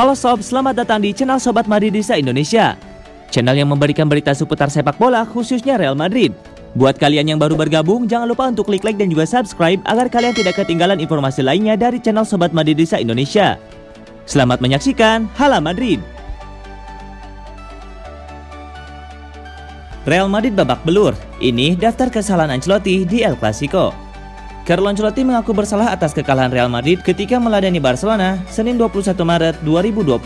Halo sob, selamat datang di channel Sobat Madridista Indonesia. Channel yang memberikan berita seputar sepak bola khususnya Real Madrid. Buat kalian yang baru bergabung, jangan lupa untuk klik like dan juga subscribe agar kalian tidak ketinggalan informasi lainnya dari channel Sobat Madridista Indonesia. Selamat menyaksikan Hala Madrid. Real Madrid babak belur. Ini daftar kesalahan Ancelotti di El Clasico. Carlo Ancelotti mengaku bersalah atas kekalahan Real Madrid ketika meladani Barcelona Senin 21 Maret 2022.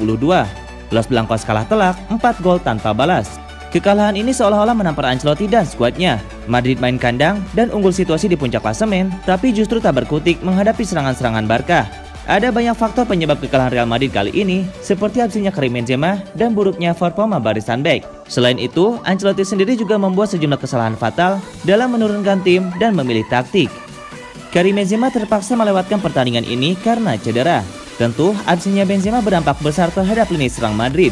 Los Blancos kalah telak 4 gol tanpa balas. Kekalahan ini seolah-olah menampar Ancelotti dan skuadnya. Madrid main kandang dan unggul situasi di puncak klasemen, tapi justru tak berkutik menghadapi serangan-serangan Barca. Ada banyak faktor penyebab kekalahan Real Madrid kali ini, seperti absennya Karim Benzema dan buruknya performa barisan bek. Selain itu, Ancelotti sendiri juga membuat sejumlah kesalahan fatal dalam menurunkan tim dan memilih taktik. Karim Benzema terpaksa melewatkan pertandingan ini karena cedera. Tentu, absennya Benzema berdampak besar terhadap lini serang Madrid.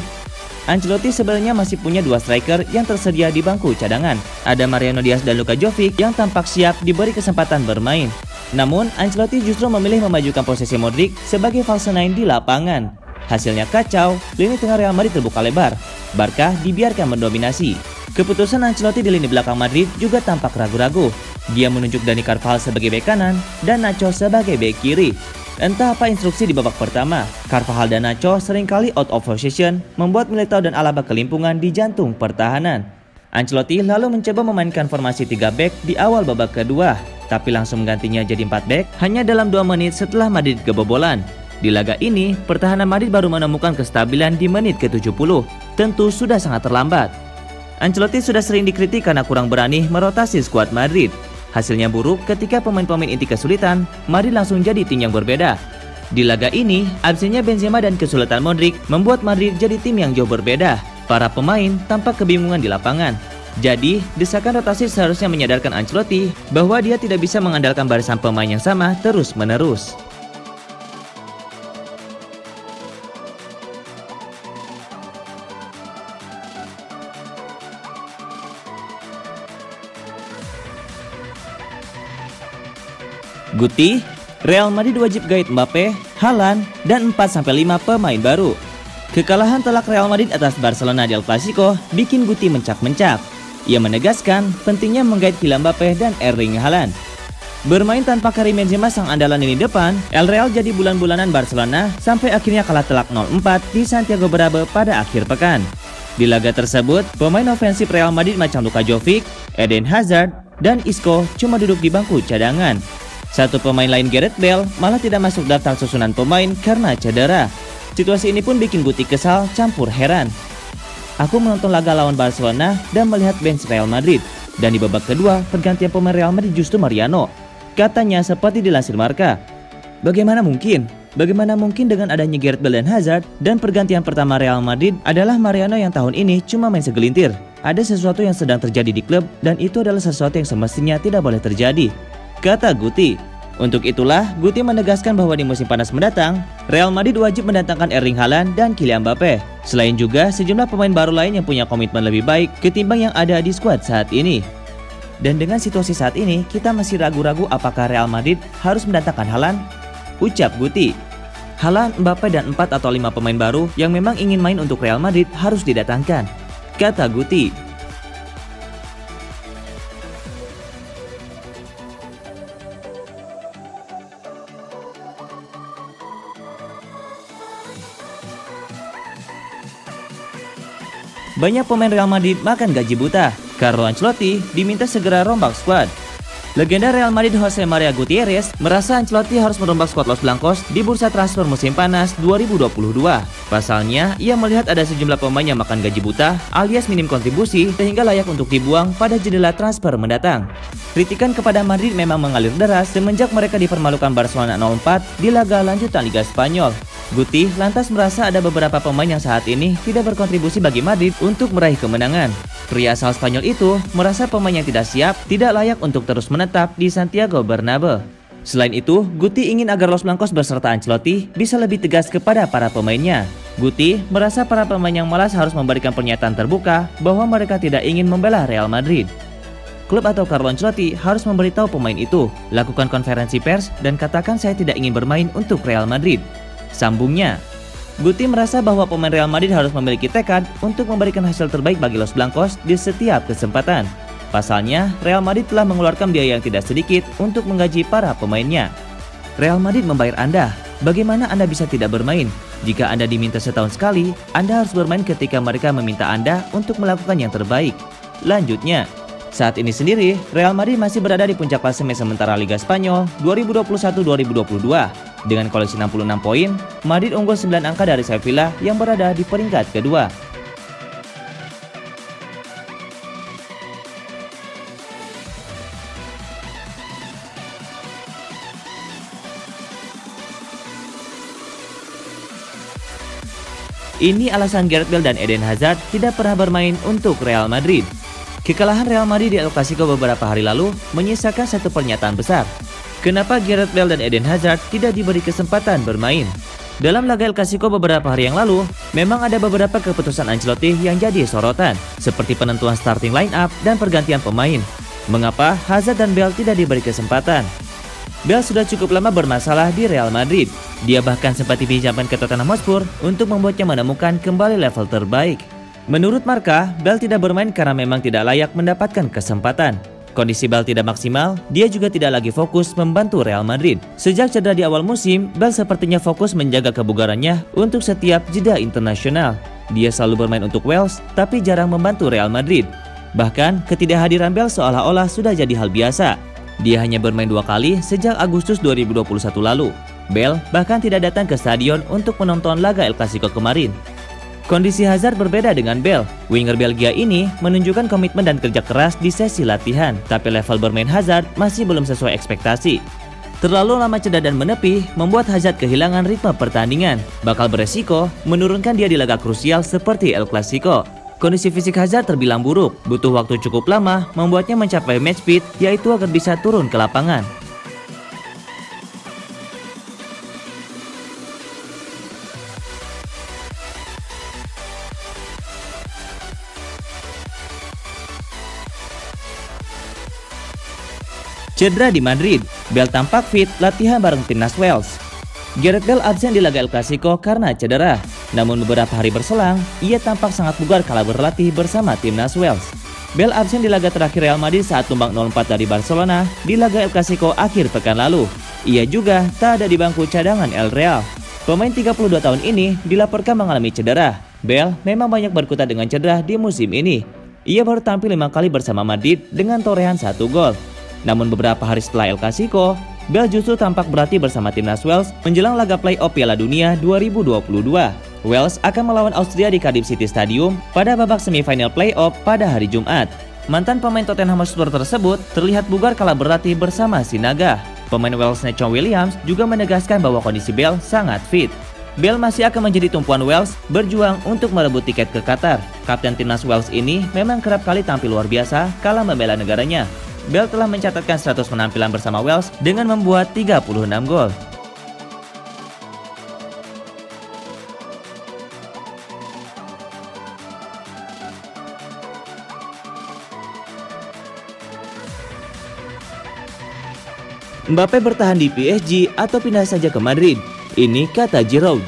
Ancelotti sebenarnya masih punya dua striker yang tersedia di bangku cadangan. Ada Mariano Diaz dan Luka Jovic yang tampak siap diberi kesempatan bermain. Namun, Ancelotti justru memilih memajukan posisi Modric sebagai false nine di lapangan. Hasilnya kacau, lini tengah Real Madrid terbuka lebar. Barca dibiarkan mendominasi. Keputusan Ancelotti di lini belakang Madrid juga tampak ragu-ragu. Dia menunjuk Dani Carvajal sebagai bek kanan dan Nacho sebagai bek kiri. Entah apa instruksi di babak pertama, Carvajal dan Nacho seringkali out of position, membuat Militao dan Alaba kelimpungan di jantung pertahanan. Ancelotti lalu mencoba memainkan formasi 3 bek di awal babak kedua, tapi langsung menggantinya jadi 4 bek hanya dalam 2 menit setelah Madrid kebobolan. Di laga ini, pertahanan Madrid baru menemukan kestabilan di menit ke-70. Tentu sudah sangat terlambat. Ancelotti sudah sering dikritik karena kurang berani merotasi skuad Madrid. Hasilnya buruk ketika pemain-pemain inti kesulitan, Madrid langsung jadi tim yang berbeda. Di laga ini, absennya Benzema dan kesulitan Modric membuat Madrid jadi tim yang jauh berbeda. Para pemain tampak kebingungan di lapangan. Jadi, desakan rotasi seharusnya menyadarkan Ancelotti bahwa dia tidak bisa mengandalkan barisan pemain yang sama terus-menerus. Guti, Real Madrid wajib guide Mbappe, Haaland, dan 4-5 pemain baru. Kekalahan telak Real Madrid atas Barcelona di El Clasico bikin Guti mencak-mencak. Ia menegaskan pentingnya menggait Kylian Mbappe dan Erling Haaland. Bermain tanpa Karim Benzema sang andalan lini depan, El Real jadi bulan-bulanan Barcelona sampai akhirnya kalah telak 0-4 di Santiago Bernabeu pada akhir pekan. Di laga tersebut, pemain ofensif Real Madrid macam Luka Jovic, Eden Hazard, dan Isco cuma duduk di bangku cadangan. Satu pemain lain, Gareth Bale, malah tidak masuk daftar susunan pemain karena cedera. Situasi ini pun bikin Guti kesal campur heran. Aku menonton laga lawan Barcelona dan melihat bench Real Madrid. Dan di babak kedua, pergantian pemain Real Madrid justru Mariano. Katanya seperti dilansir Marca. Bagaimana mungkin? Bagaimana mungkin dengan adanya Gareth Bale dan Hazard dan pergantian pertama Real Madrid adalah Mariano yang tahun ini cuma main segelintir. Ada sesuatu yang sedang terjadi di klub dan itu adalah sesuatu yang semestinya tidak boleh terjadi, kata Guti. Untuk itulah, Guti menegaskan bahwa di musim panas mendatang, Real Madrid wajib mendatangkan Erling Haaland dan Kylian Mbappe. Selain juga sejumlah pemain baru lain yang punya komitmen lebih baik ketimbang yang ada di skuad saat ini. Dan dengan situasi saat ini, kita masih ragu-ragu apakah Real Madrid harus mendatangkan Haaland? Ucap Guti. Haaland, Mbappe, dan 4 atau 5 pemain baru yang memang ingin main untuk Real Madrid harus didatangkan, kata Guti. Banyak pemain Real Madrid makan gaji buta. Carlo Ancelotti diminta segera rombak skuad. Legenda Real Madrid Jose Maria Gutierrez merasa Ancelotti harus merombak skuad Los Blancos di bursa transfer musim panas 2022. Pasalnya, ia melihat ada sejumlah pemain yang makan gaji buta alias minim kontribusi sehingga layak untuk dibuang pada jendela transfer mendatang. Kritikan kepada Madrid memang mengalir deras semenjak mereka dipermalukan Barcelona 0-4 di laga lanjutan Liga Spanyol. Guti lantas merasa ada beberapa pemain yang saat ini tidak berkontribusi bagi Madrid untuk meraih kemenangan. Pria asal Spanyol itu merasa pemain yang tidak siap tidak layak untuk terus menetap di Santiago Bernabeu. Selain itu, Guti ingin agar Los Blancos beserta Ancelotti bisa lebih tegas kepada para pemainnya. Guti merasa para pemain yang malas harus memberikan pernyataan terbuka bahwa mereka tidak ingin membela Real Madrid. Klub atau Carlo Ancelotti harus memberitahu pemain itu, lakukan konferensi pers dan katakan saya tidak ingin bermain untuk Real Madrid. Sambungnya, Guti merasa bahwa pemain Real Madrid harus memiliki tekad untuk memberikan hasil terbaik bagi Los Blancos di setiap kesempatan. Pasalnya, Real Madrid telah mengeluarkan biaya yang tidak sedikit untuk menggaji para pemainnya. Real Madrid membayar Anda. Bagaimana Anda bisa tidak bermain? Jika Anda diminta setahun sekali, Anda harus bermain ketika mereka meminta Anda untuk melakukan yang terbaik. Lanjutnya, saat ini sendiri, Real Madrid masih berada di puncak klasemen sementara Liga Spanyol 2021-2022. Dengan koleksi 66 poin, Madrid unggul 9 angka dari Sevilla yang berada di peringkat kedua. Ini alasan Gareth Bale dan Eden Hazard tidak pernah bermain untuk Real Madrid. Kekalahan Real Madrid di El Clasico beberapa hari lalu menyisakan satu pernyataan besar. Kenapa Gareth Bale dan Eden Hazard tidak diberi kesempatan bermain? Dalam laga El Clasico beberapa hari yang lalu, memang ada beberapa keputusan Ancelotti yang jadi sorotan, seperti penentuan starting line-up dan pergantian pemain. Mengapa Hazard dan Bale tidak diberi kesempatan? Bale sudah cukup lama bermasalah di Real Madrid. Dia bahkan sempat dipinjamkan ke Tottenham Hotspur untuk membuatnya menemukan kembali level terbaik. Menurut Marca, Bale tidak bermain karena memang tidak layak mendapatkan kesempatan. Kondisi Bale tidak maksimal, dia juga tidak lagi fokus membantu Real Madrid. Sejak cedera di awal musim, Bale sepertinya fokus menjaga kebugarannya untuk setiap jeda internasional. Dia selalu bermain untuk Wales, tapi jarang membantu Real Madrid. Bahkan, ketidakhadiran Bale seolah-olah sudah jadi hal biasa. Dia hanya bermain 2 kali sejak Agustus 2021 lalu. Bale bahkan tidak datang ke stadion untuk menonton laga El Clasico kemarin. Kondisi Hazard berbeda dengan Bale. Winger Belgia ini menunjukkan komitmen dan kerja keras di sesi latihan, tapi level bermain Hazard masih belum sesuai ekspektasi. Terlalu lama cedera dan menepi membuat Hazard kehilangan ritme pertandingan, bakal beresiko menurunkan dia di laga krusial seperti El Clasico. Kondisi fisik Hazard terbilang buruk, butuh waktu cukup lama membuatnya mencapai match fit, yaitu agar bisa turun ke lapangan. Cedera di Madrid, Bale tampak fit latihan bareng timnas Wales. Gareth Bale absen di laga El Clasico karena cedera. Namun beberapa hari berselang, ia tampak sangat bugar kala berlatih bersama timnas Wales. Bale absen di laga terakhir Real Madrid saat tumbang 0-4 dari Barcelona di laga El Clasico akhir pekan lalu. Ia juga tak ada di bangku cadangan El Real. Pemain 32 tahun ini dilaporkan mengalami cedera. Bale memang banyak berkutat dengan cedera di musim ini. Ia baru tampil 5 kali bersama Madrid dengan torehan 1 gol. Namun beberapa hari setelah El Clasico, Bale justru tampak berlatih bersama timnas Wales menjelang laga play-off Piala Dunia 2022. Wales akan melawan Austria di Cardiff City Stadium pada babak semifinal play-off pada hari Jumat. Mantan pemain Tottenham Hotspur tersebut terlihat bugar kala berlatih bersama Sinaga. Pemain Wales Neco Williams juga menegaskan bahwa kondisi Bale sangat fit. Bale masih akan menjadi tumpuan Wales berjuang untuk merebut tiket ke Qatar. Kapten timnas Wales ini memang kerap kali tampil luar biasa kala membela negaranya. Bale telah mencatatkan 100 penampilan bersama Wales dengan membuat 36 gol. Mbappe bertahan di PSG atau pindah saja ke Madrid. Ini kata Giroud.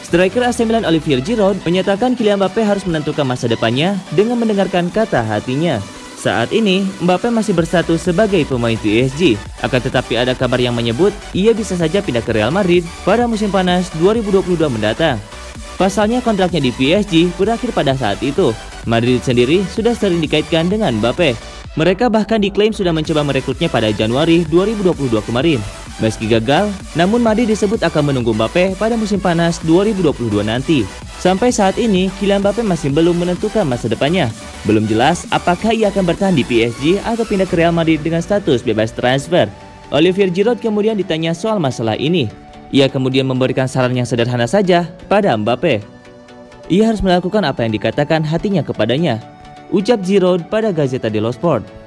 Striker AC Milan Olivier Giroud menyatakan Kylian Mbappe harus menentukan masa depannya dengan mendengarkan kata hatinya. Saat ini, Mbappe masih berstatus sebagai pemain PSG. Akan tetapi ada kabar yang menyebut ia bisa saja pindah ke Real Madrid pada musim panas 2022 mendatang. Pasalnya kontraknya di PSG berakhir pada saat itu. Madrid sendiri sudah sering dikaitkan dengan Mbappe. Mereka bahkan diklaim sudah mencoba merekrutnya pada Januari 2022 kemarin. Meski gagal, namun Madrid disebut akan menunggu Mbappe pada musim panas 2022 nanti. Sampai saat ini, Kylian Mbappe masih belum menentukan masa depannya. Belum jelas apakah ia akan bertahan di PSG atau pindah ke Real Madrid dengan status bebas transfer. Olivier Giroud kemudian ditanya soal masalah ini. Ia kemudian memberikan saran yang sederhana saja pada Mbappe. Ia harus melakukan apa yang dikatakan hatinya kepadanya, ucap Giroud pada Gazzetta dello Sport.